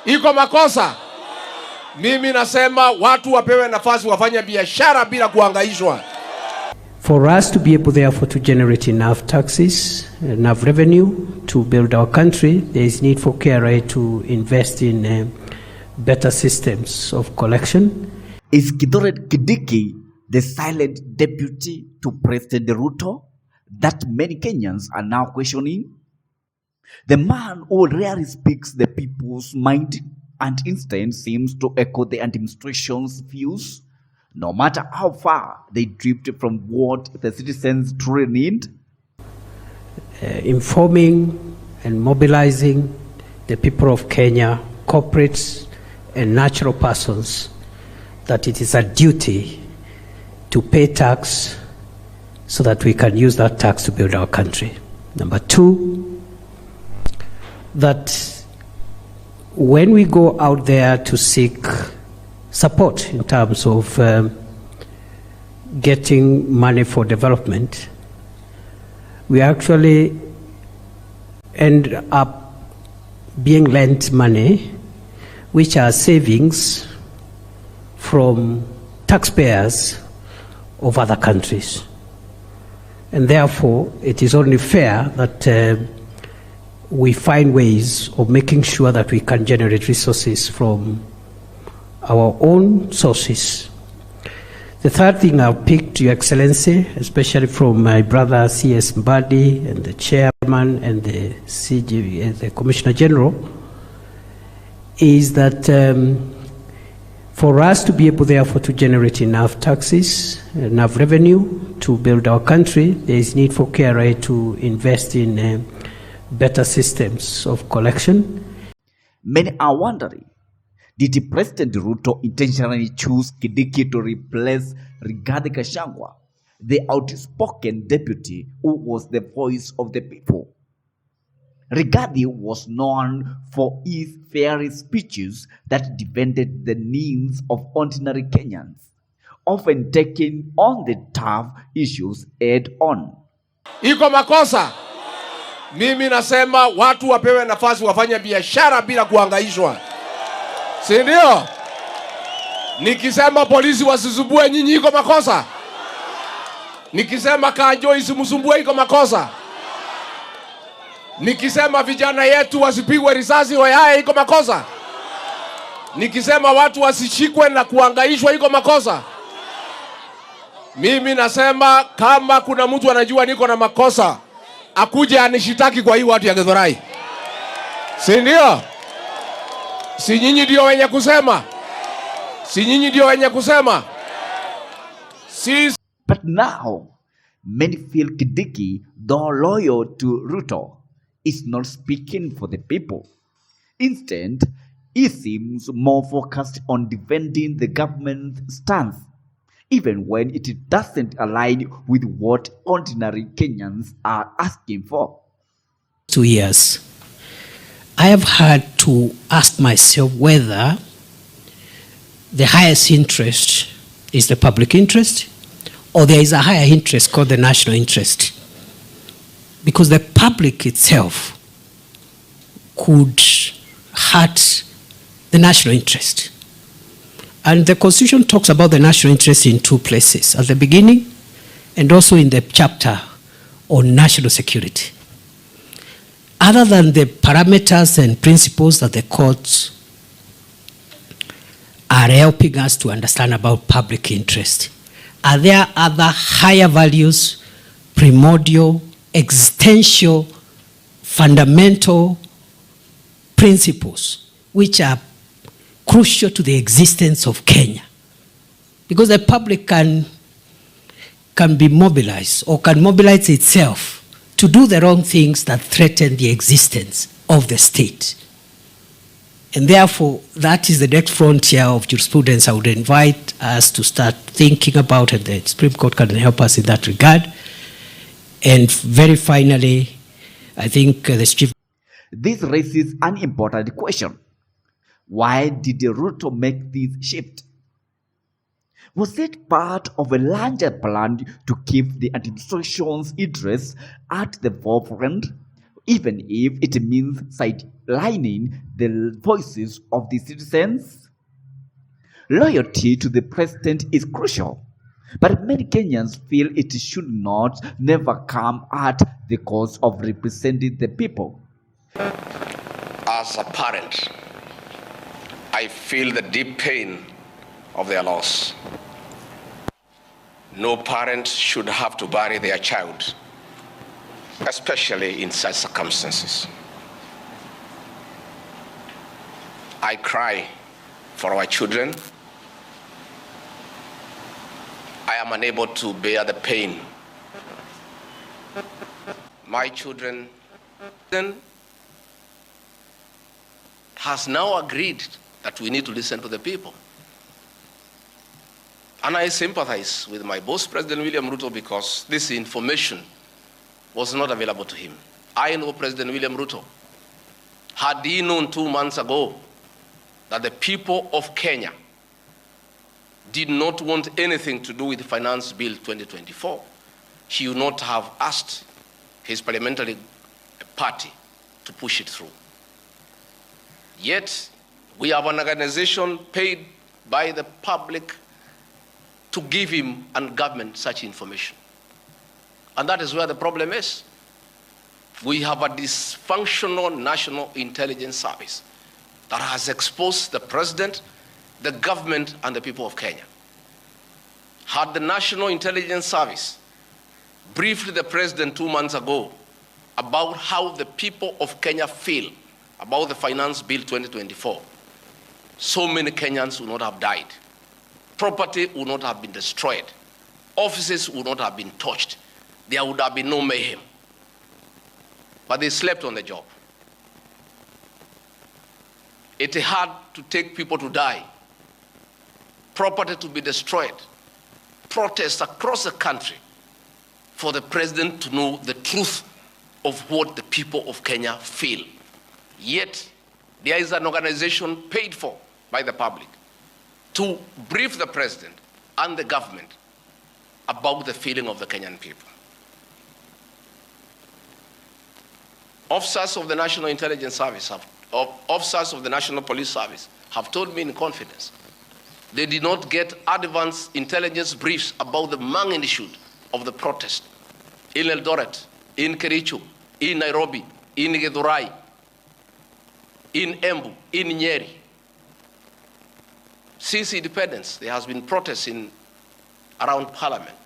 Iko makosa? Mimi nasema watu wapewe nafasi wafanye biashara bila kuhangaishwa. For us to be able therefore to generate enough taxes, enough revenue to build our country, there is need for KRA to invest in better systems of collection. Is Kithure Kindiki the silent deputy to President Ruto that many Kenyans are now questioning? The man who rarely speaks the people's mind and instead seems to echo the administration's views, no matter how far they drift from what the citizens truly need. Informing and mobilizing the people of Kenya, corporates and natural persons, that it is a duty to pay tax so that we can use that tax to build our country. Number two, that when we go out there to seek support in terms of getting money for development, we actually end up being lent money which are savings from taxpayers of other countries. And therefore, it is only fair that we find ways of making sure that we can generate resources from our own sources. The third thing I've picked, Your Excellency, especially from my brother C.S. Mbadi and the chairman and the the Commissioner General, is that for us to be able therefore to generate enough taxes, enough revenue to build our country, there is need for KRA to invest in better systems of collection. Many are wondering, did President Ruto intentionally choose Kindiki to replace Rigathis, the outspoken deputy who was the voice of the people? Rigathis was known for his fiery speeches that defended the needs of ordinary Kenyans, often taking on the tough issues head on. Iko makosa? Mimi nasema watu wapewe nafasi wafanye biashara bila kuhangaishwa. Si ndio? Nikisema polisi wasisumbue nyinyi iko makosa? Nikisema Kanjo isimsumbue iko makosa? Nikisema vijana yetu wasipigwe risasi hoyaye iko makosa? Nikisema watu wasishikwe na kuhangaishwa iko makosa? Mimi nasema kama kuna mtu anajua niko na makosa, akuje anishitaki kwa hii watu ya Kithurai. Si ndio? Si nyinyi ndio wenye kusema? Si nyinyi ndio wenye kusema? Si. But now, many feel Kindiki, though loyal to Ruto, is not speaking for the people. Instead, he seems more focused on defending the government's stance, even when it doesn't align with what ordinary Kenyans are asking for. 2 years, I have had to ask myself whether the highest interest is the public interest or there is a higher interest called the national interest. Because the public itself could hurt the national interest. And the Constitution talks about the national interest in two places, at the beginning and also in the chapter on national security. Other than the parameters and principles that the courts are helping us to understand about public interest, are there other higher values, primordial, existential, fundamental principles which are crucial to the existence of Kenya? Because the public can be mobilized or can mobilize itself to do the wrong things that threaten the existence of the state. And therefore, that is the next frontier of jurisprudence I would invite us to start thinking about, and the Supreme Court can help us in that regard. And very finally, I think the Chief... This raises an important question. Why did Ruto make this shift? Was it part of a larger plan to keep the administration's interests at the forefront even if it means sidelining the voices of the citizens? Loyalty to the president is crucial, but many Kenyans feel it should never come at the cost of representing the people. As a parent, I feel the deep pain of their loss. No parent should have to bury their child, especially in such circumstances. I cry for our children. I am unable to bear the pain. My children has now agreed that we need to listen to the people. And I sympathize with my boss, President William Ruto, because this information was not available to him. I know President William Ruto. Had he known 2 months ago that the people of Kenya did not want anything to do with the Finance Bill 2024, he would not have asked his parliamentary party to push it through. Yet, we have an organization paid by the public to give him and government such information. And that is where the problem is. We have a dysfunctional National Intelligence Service that has exposed the president, the government, and the people of Kenya. Had the National Intelligence Service briefed the president 2 months ago about how the people of Kenya feel about the Finance Bill 2024, so many Kenyans would not have died. Property would not have been destroyed. Offices would not have been touched. There would have been no mayhem. But they slept on the job. It had to take people to die, property to be destroyed, protests across the country for the president to know the truth of what the people of Kenya feel. Yet, there is an organization paid for by the public to brief the president and the government about the feeling of the Kenyan people. Officers of the National Intelligence Service, officers of the National Police Service have told me in confidence they did not get advance intelligence briefs about the magnitude of the protest in Eldoret, in Kericho, in Nairobi, in Githurai, in Embu, in Nyeri. Since independence, there has been protests around Parliament.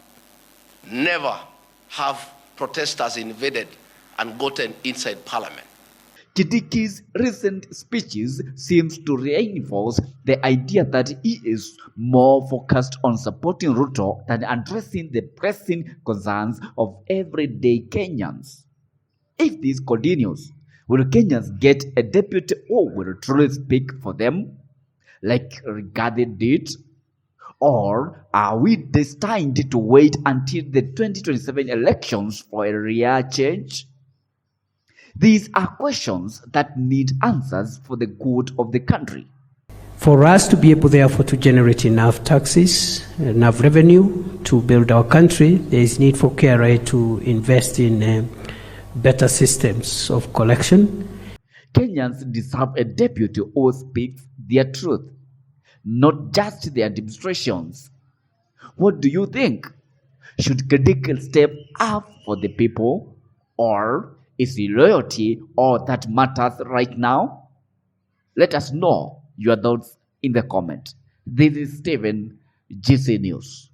Never have protesters invaded and gotten inside Parliament. Kindiki's recent speeches seems to reinforce the idea that he is more focused on supporting Ruto than addressing the pressing concerns of everyday Kenyans. If this continues, will Kenyans get a deputy who will truly speak for them, like Rigathis did? Or are we destined to wait until the 2027 elections for a real change? These are questions that need answers for the good of the country. For us to be able, therefore, to generate enough taxes, enough revenue to build our country, there is need for KRA to invest in better systems of collection. Kenyans deserve a deputy who speaks their truth, not just their demonstrations. What do you think? Should Kindiki step up for the people, or is it loyalty all that matters right now? Let us know your thoughts in the comment. This is Stephen, GC News.